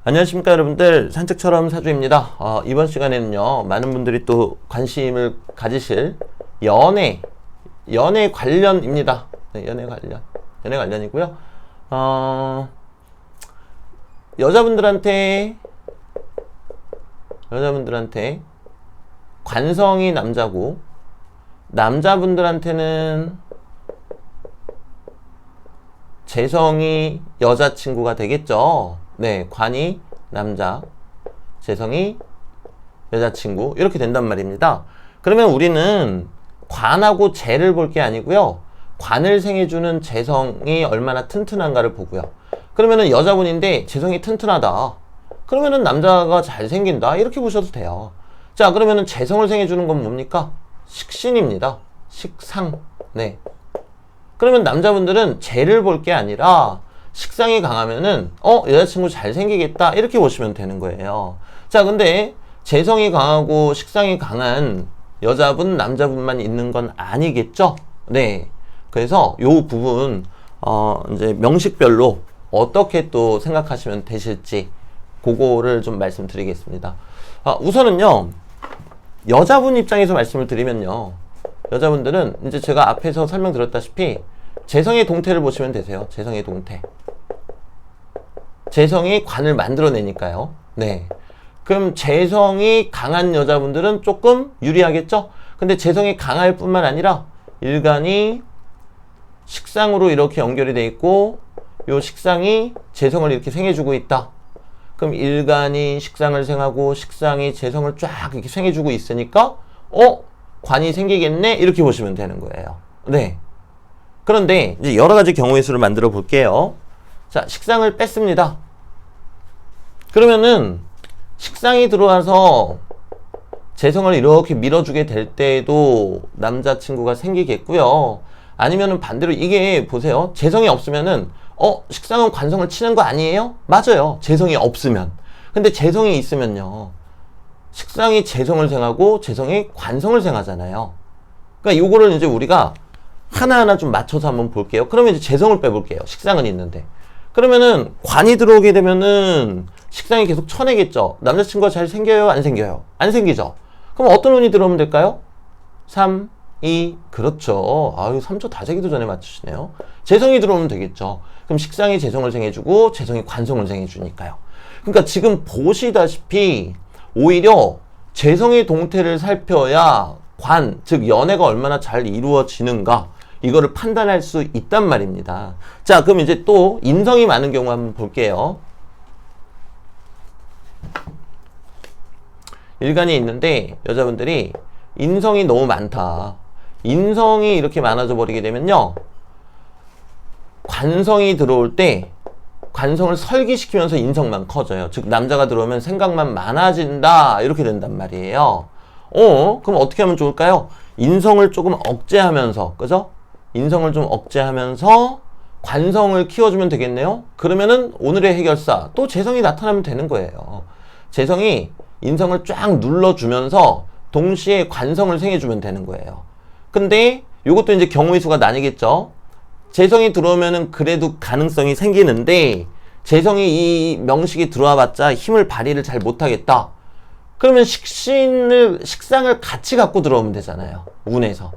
안녕하십니까 여러분들, 산책처럼 사주입니다. 이번 시간에는요 많은 분들이 또 관심을 가지실 연애 관련입니다. 네, 연애 관련이고요. 여자분들한테 관성이 남자고, 남자분들한테는 재성이 여자친구가 되겠죠. 네, 관이 남자, 재성이 여자친구, 이렇게 된단 말입니다. 그러면 우리는 관하고 재를 볼 게 아니고요, 관을 생해주는 재성이 얼마나 튼튼한가를 보고요. 그러면은 여자분인데 재성이 튼튼하다, 그러면은 남자가 잘생긴다, 이렇게 보셔도 돼요. 자, 그러면은 재성을 생해주는 건 뭡니까? 식신입니다. 식상. 네. 그러면 남자분들은 재를 볼 게 아니라 식상이 강하면은 여자친구 잘생기겠다, 이렇게 보시면 되는 거예요. 자, 근데 재성이 강하고 식상이 강한 여자분, 남자분만 있는 건 아니겠죠? 네. 그래서 요 부분 이제 명식별로 어떻게 또 생각하시면 되실지 그거를 좀 말씀드리겠습니다. 우선은요, 여자분 입장에서 말씀을 드리면요, 여자분들은 이제 제가 앞에서 설명드렸다시피 재성의 동태를 보시면 되세요. 재성의 동태. 재성이 관을 만들어내니까요. 네. 그럼 재성이 강한 여자분들은 조금 유리하겠죠? 근데 재성이 강할 뿐만 아니라 일간이 식상으로 이렇게 연결이 돼 있고, 요 식상이 재성을 이렇게 생해주고 있다. 그럼 일간이 식상을 생하고 식상이 재성을 쫙 이렇게 생해주고 있으니까 관이 생기겠네, 이렇게 보시면 되는 거예요. 네. 그런데 이제 여러 가지 경우의 수를 만들어 볼게요. 자, 식상을 뺐습니다. 그러면은 식상이 들어와서 재성을 이렇게 밀어주게 될 때에도 남자친구가 생기겠고요. 아니면은 반대로, 이게 보세요, 재성이 없으면은 식상은 관성을 치는 거 아니에요? 맞아요, 재성이 없으면. 근데 재성이 있으면요, 식상이 재성을 생하고 재성이 관성을 생하잖아요. 그러니까 요거를 이제 우리가 하나하나 좀 맞춰서 한번 볼게요. 그러면 이제 재성을 빼볼게요. 식상은 있는데. 그러면은 관이 들어오게 되면은 식상이 계속 쳐내겠죠. 남자친구가 잘 생겨요? 안 생겨요? 안 생기죠. 그럼 어떤 운이 들어오면 될까요? 3, 2, 그렇죠. 아유, 3초 다 재기도 전에 맞추시네요. 재성이 들어오면 되겠죠. 그럼 식상이 재성을 생해주고 재성이 관성을 생해주니까요. 그러니까 지금 보시다시피 오히려 재성의 동태를 살펴야 관, 즉 연애가 얼마나 잘 이루어지는가, 이거를 판단할 수 있단 말입니다. 자, 그럼 이제 또 인성이 많은 경우 한번 볼게요. 일간이 있는데 여자분들이 인성이 너무 많다. 인성이 이렇게 많아져 버리게 되면요, 관성이 들어올 때 관성을 설기시키면서 인성만 커져요. 즉 남자가 들어오면 생각만 많아진다, 이렇게 된단 말이에요. 그럼 어떻게 하면 좋을까요? 인성을 조금 억제하면서, 그죠? 인성을 좀 억제하면서 관성을 키워주면 되겠네요. 그러면은 오늘의 해결사, 또 재성이 나타나면 되는 거예요. 재성이 인성을 쫙 눌러주면서 동시에 관성을 생해주면 되는 거예요. 근데 요것도 이제 경우의 수가 나뉘겠죠. 재성이 들어오면은 그래도 가능성이 생기는데, 재성이 이 명식이 들어와 봤자 힘을 발휘를 잘 못하겠다. 그러면 식상을 같이 갖고 들어오면 되잖아요, 운에서.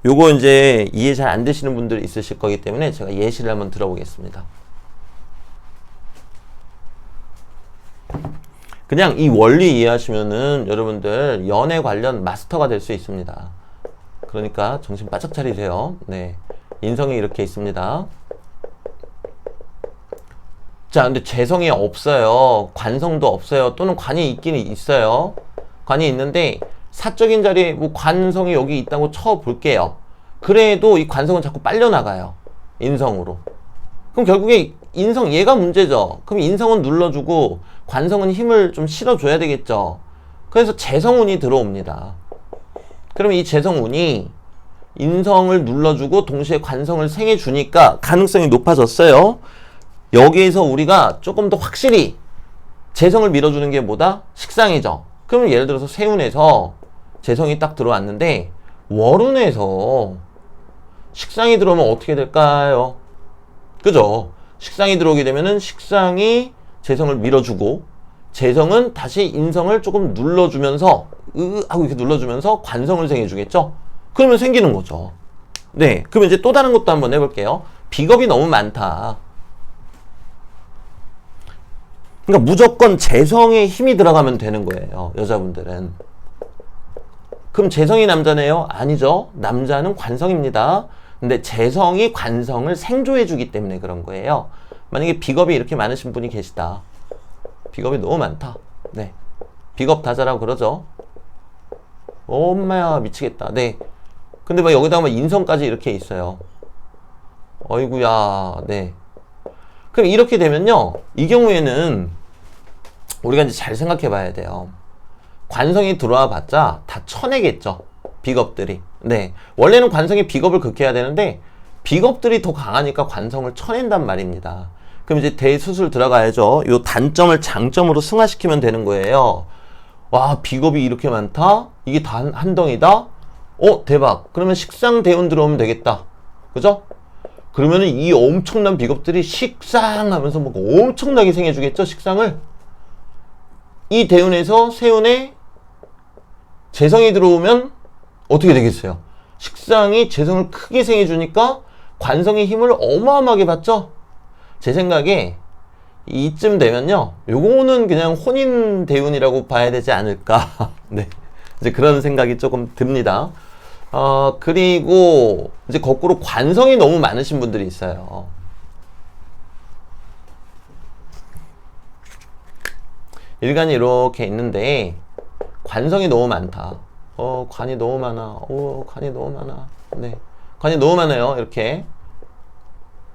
요거 이제 이해 잘 안 되시는 분들 있으실 거기 때문에 제가 예시를 한번 들어보겠습니다. 그냥 이 원리 이해하시면은 여러분들 연애 관련 마스터가 될 수 있습니다. 그러니까 정신 바짝 차리세요. 네. 인성이 이렇게 있습니다. 자, 근데 재성이 없어요. 관성도 없어요. 또는 관이 있기는 있어요. 관이 있는데 사적인 자리에 뭐 관성이 여기 있다고 쳐볼게요. 그래도 이 관성은 자꾸 빨려나가요, 인성으로. 그럼 결국에 인성, 얘가 문제죠. 그럼 인성은 눌러주고 관성은 힘을 좀 실어줘야 되겠죠. 그래서 재성운이 들어옵니다. 그러면 이 재성운이 인성을 눌러주고 동시에 관성을 생해주니까 가능성이 높아졌어요. 여기에서 우리가 조금 더 확실히 재성을 밀어주는 게 뭐다? 식상이죠. 그러면 예를 들어서 세운에서 재성이 딱 들어왔는데 월운에서 식상이 들어오면 어떻게 될까요? 그죠? 식상이 들어오게 되면은 식상이 재성을 밀어주고 재성은 다시 인성을 조금 눌러주면서 하고 이렇게 눌러주면서 관성을 생겨주겠죠. 그러면 생기는 거죠. 네, 그럼 이제 또 다른 것도 한번 해볼게요. 비겁이 너무 많다. 그러니까 무조건 재성에 힘이 들어가면 되는 거예요. 여자분들은. 그럼 재성이 남자네요? 아니죠. 남자는 관성입니다. 근데 재성이 관성을 생조해주기 때문에 그런 거예요. 만약에 비겁이 이렇게 많으신 분이 계시다. 비겁이 너무 많다. 네, 비겁 다자라고 그러죠. 엄마야 미치겠다. 네. 근데 막 여기다가 막 인성까지 이렇게 있어요. 어이구야. 네. 그럼 이렇게 되면요, 이 경우에는 우리가 이제 잘 생각해 봐야 돼요. 관성이 들어와 봤자 다 쳐내겠죠. 비겁들이. 네. 원래는 관성이 비겁을 극해야 되는데 비겁들이 더 강하니까 관성을 쳐낸단 말입니다. 그럼 이제 대수술 들어가야죠. 요 단점을 장점으로 승화시키면 되는 거예요. 와, 비겁이 이렇게 많다? 이게 다 한 덩이다? 대박. 그러면 식상 대운 들어오면 되겠다. 그죠? 그러면은 이 엄청난 비겁들이 식상 하면서 뭐 엄청나게 생겨주겠죠, 식상을? 이 대운에서 세운에 재성이 들어오면 어떻게 되겠어요? 식상이 재성을 크게 생겨주니까 관성의 힘을 어마어마하게 받죠? 제 생각에 이쯤 되면요, 요거는 그냥 혼인 대운이라고 봐야 되지 않을까. 네. 이제 그런 생각이 조금 듭니다. 그리고 이제 거꾸로 관성이 너무 많으신 분들이 있어요. 일간이 이렇게 있는데 관성이 너무 많다. 관이 너무 많아. 관이 너무 많아. 네. 관이 너무 많아요. 이렇게.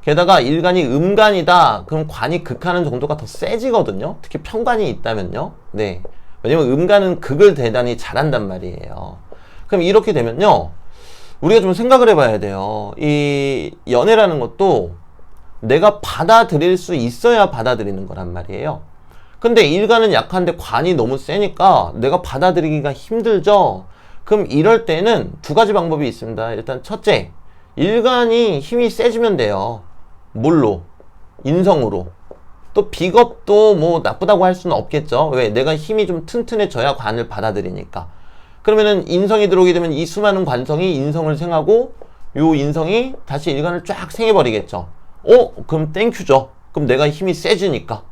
게다가 일간이 음간이다. 그럼 관이 극하는 정도가 더 세지거든요. 특히 편관이 있다면요. 네. 왜냐면 음간은 극을 대단히 잘한단 말이에요. 그럼 이렇게 되면요, 우리가 좀 생각을 해봐야 돼요. 이 연애라는 것도 내가 받아들일 수 있어야 받아들이는 거란 말이에요. 근데 일간은 약한데 관이 너무 세니까 내가 받아들이기가 힘들죠. 그럼 이럴 때는 두 가지 방법이 있습니다. 일단 첫째, 일간이 힘이 세지면 돼요. 뭘로? 인성으로. 또 비겁도 뭐 나쁘다고 할 수는 없겠죠. 왜? 내가 힘이 좀 튼튼해져야 관을 받아들이니까. 그러면은 인성이 들어오게 되면 이 수많은 관성이 인성을 생하고 요 인성이 다시 일간을 쫙 생해버리겠죠. 그럼 땡큐죠. 그럼 내가 힘이 세지니까.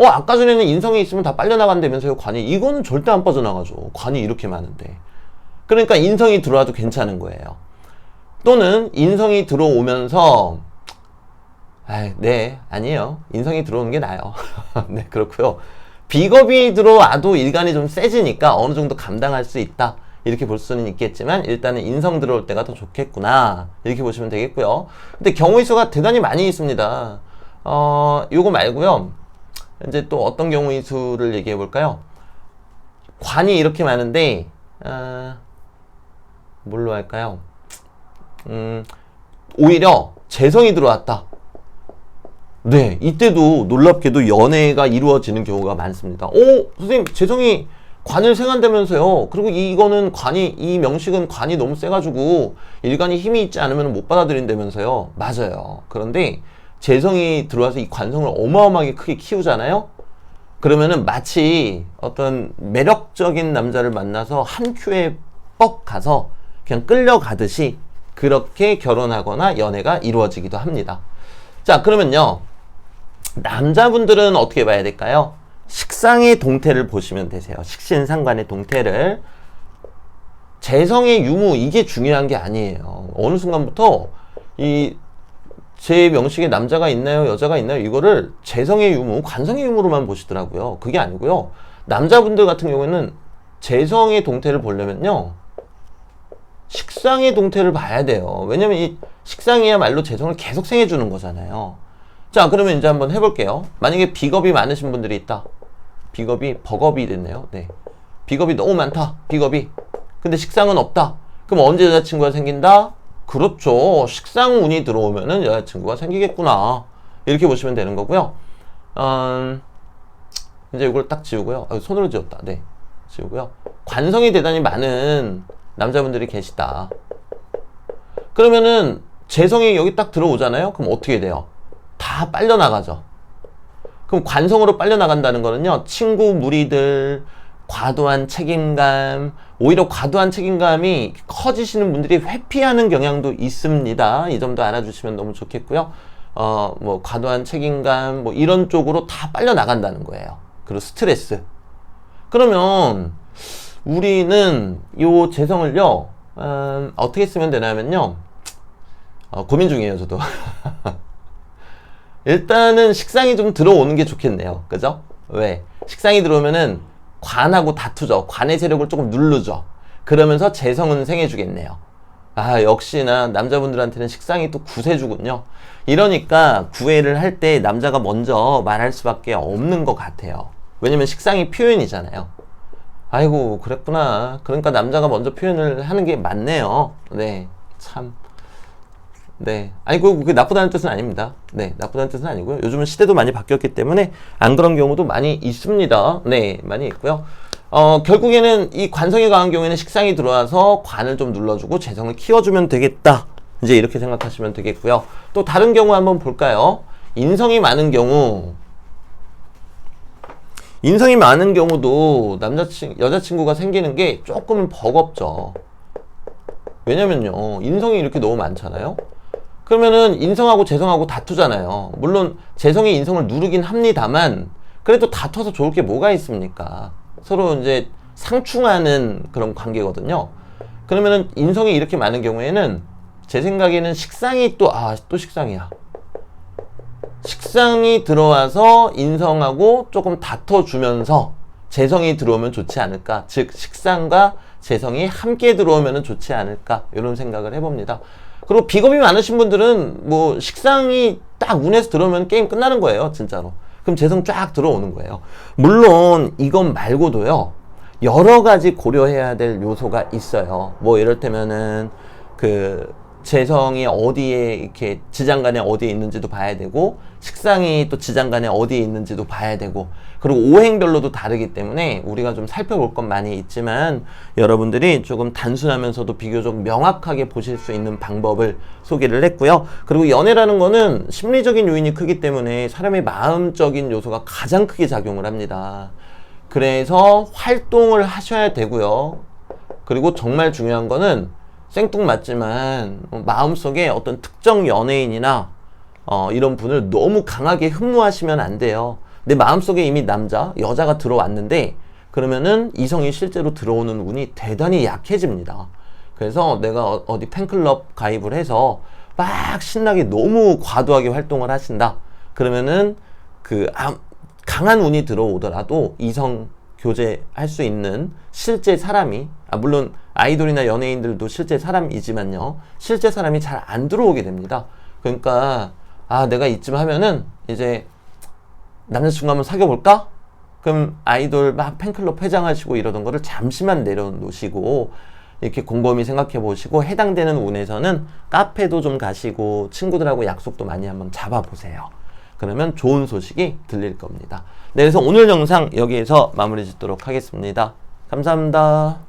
아까 전에는 인성이 있으면 다 빨려나간다면서요, 관이. 이거는 절대 안 빠져나가죠. 관이 이렇게 많은데. 그러니까 인성이 들어와도 괜찮은 거예요. 또는 인성이 들어오면서 네, 아니에요. 인성이 들어오는 게 나아요. 네, 그렇고요. 비겁이 들어와도 일간이 좀 세지니까 어느 정도 감당할 수 있다. 이렇게 볼 수는 있겠지만 일단은 인성 들어올 때가 더 좋겠구나. 이렇게 보시면 되겠고요. 근데 경우의 수가 대단히 많이 있습니다. 요거 말고요. 이제 또 어떤 경우의 수를 얘기해 볼까요? 관이 이렇게 많은데 뭘로 할까요? 오히려 재성이 들어왔다. 네, 이때도 놀랍게도 연애가 이루어지는 경우가 많습니다. 선생님, 재성이 관을 생한다면서요. 그리고 이거는 이 명식은 관이 너무 세가지고 일간이 힘이 있지 않으면 못 받아들인다면서요. 맞아요. 그런데 재성이 들어와서 이 관성을 어마어마하게 크게 키우잖아요. 그러면은 마치 어떤 매력적인 남자를 만나서 한 큐에 뻑 가서 그냥 끌려가듯이 그렇게 결혼하거나 연애가 이루어지기도 합니다. 자, 그러면요, 남자분들은 어떻게 봐야 될까요? 식상의 동태를 보시면 되세요. 식신상관의 동태를. 재성의 유무, 이게 중요한 게 아니에요. 어느 순간부터 제 명식에 남자가 있나요, 여자가 있나요, 이거를 재성의 유무, 관성의 유무로만 보시더라고요. 그게 아니고요, 남자분들 같은 경우에는 재성의 동태를 보려면요, 식상의 동태를 봐야 돼요. 왜냐면 이 식상이야말로 재성을 계속 생해주는 거잖아요. 자, 그러면 이제 한번 해볼게요. 만약에 비겁이 많으신 분들이 있다. 비겁이 버겁이 됐네요. 네. 비겁이 너무 많다. 비겁이. 근데 식상은 없다. 그럼 언제 여자친구가 생긴다? 그렇죠. 식상운이 들어오면은 여자친구가 생기겠구나. 이렇게 보시면 되는 거고요. 이제 이걸 딱 지우고요. 손으로 지웠다. 네. 지우고요. 관성이 대단히 많은 남자분들이 계시다. 그러면은 재성이 여기 딱 들어오잖아요. 그럼 어떻게 돼요? 다 빨려나가죠. 그럼 관성으로 빨려나간다는 거는요, 친구, 무리들, 과도한 책임감, 오히려 과도한 책임감이 커지시는 분들이 회피하는 경향도 있습니다. 이 점도 알아주시면 너무 좋겠고요. 뭐, 과도한 책임감, 뭐, 이런 쪽으로 다 빨려나간다는 거예요. 그리고 스트레스. 그러면, 우리는 요 재성을요, 어떻게 쓰면 되냐면요, 고민 중이에요, 저도. 일단은 식상이 좀 들어오는 게 좋겠네요. 그죠? 왜? 식상이 들어오면은 관하고 다투죠. 관의 세력을 조금 누르죠. 그러면서 재성은 생해주겠네요. 아, 역시나 남자분들한테는 식상이 또 구세주군요. 이러니까 구애를 할 때 남자가 먼저 말할 수밖에 없는 것 같아요. 왜냐면 식상이 표현이잖아요. 아이고, 그랬구나. 그러니까 남자가 먼저 표현을 하는 게 맞네요. 네, 참. 네. 아니, 그게 나쁘다는 뜻은 아닙니다. 네. 나쁘다는 뜻은 아니고요. 요즘은 시대도 많이 바뀌었기 때문에 안 그런 경우도 많이 있습니다. 네. 많이 있고요. 결국에는 이 관성이 강한 경우에는 식상이 들어와서 관을 좀 눌러주고 재성을 키워주면 되겠다. 이제 이렇게 생각하시면 되겠고요. 또 다른 경우 한번 볼까요? 인성이 많은 경우. 인성이 많은 경우도 여자친구가 생기는 게 조금은 버겁죠. 왜냐면요. 인성이 이렇게 너무 많잖아요. 그러면은 인성하고 재성하고 다투잖아요. 물론 재성이 인성을 누르긴 합니다만 그래도 다퉈서 좋을 게 뭐가 있습니까? 서로 이제 상충하는 그런 관계거든요. 그러면은 인성이 이렇게 많은 경우에는 제 생각에는 식상이 또 식상이야. 식상이 들어와서 인성하고 조금 다퉈주면서 재성이 들어오면 좋지 않을까. 즉 식상과 재성이 함께 들어오면 좋지 않을까. 이런 생각을 해봅니다. 그리고 비겁이 많으신 분들은 뭐 식상이 딱 운에서 들어오면 게임 끝나는 거예요. 진짜로. 그럼 재성 쫙 들어오는 거예요. 물론 이건 말고도요. 여러 가지 고려해야 될 요소가 있어요. 뭐 이럴때면은 그 재성이 어디에 이렇게 지장간에 어디에 있는지도 봐야 되고 식상이 또 지장간에 어디에 있는지도 봐야 되고 그리고 오행별로도 다르기 때문에 우리가 좀 살펴볼 건 많이 있지만 여러분들이 조금 단순하면서도 비교적 명확하게 보실 수 있는 방법을 소개를 했고요. 그리고 연애라는 거는 심리적인 요인이 크기 때문에 사람의 마음적인 요소가 가장 크게 작용을 합니다. 그래서 활동을 하셔야 되고요. 그리고 정말 중요한 거는 생뚱맞지만 마음속에 어떤 특정 연예인이나 이런 분을 너무 강하게 흠모하시면 안 돼요. 내 마음속에 이미 남자, 여자가 들어왔는데 그러면은 이성이 실제로 들어오는 운이 대단히 약해집니다. 그래서 내가 어디 팬클럽 가입을 해서 막 신나게 너무 과도하게 활동을 하신다. 그러면은 강한 운이 들어오더라도 이성 교제할 수 있는 실제 사람이 물론 아이돌이나 연예인들도 실제 사람이지만요. 실제 사람이 잘 안 들어오게 됩니다. 그러니까 내가 이쯤 하면은 이제 남자친구 한번 사귀어볼까? 그럼 아이돌 막 팬클럽 회장하시고 이러던 거를 잠시만 내려놓으시고 이렇게 곰곰이 생각해 보시고 해당되는 운에서는 카페도 좀 가시고 친구들하고 약속도 많이 한번 잡아보세요. 그러면 좋은 소식이 들릴 겁니다. 네, 그래서 오늘 영상 여기에서 마무리 짓도록 하겠습니다. 감사합니다.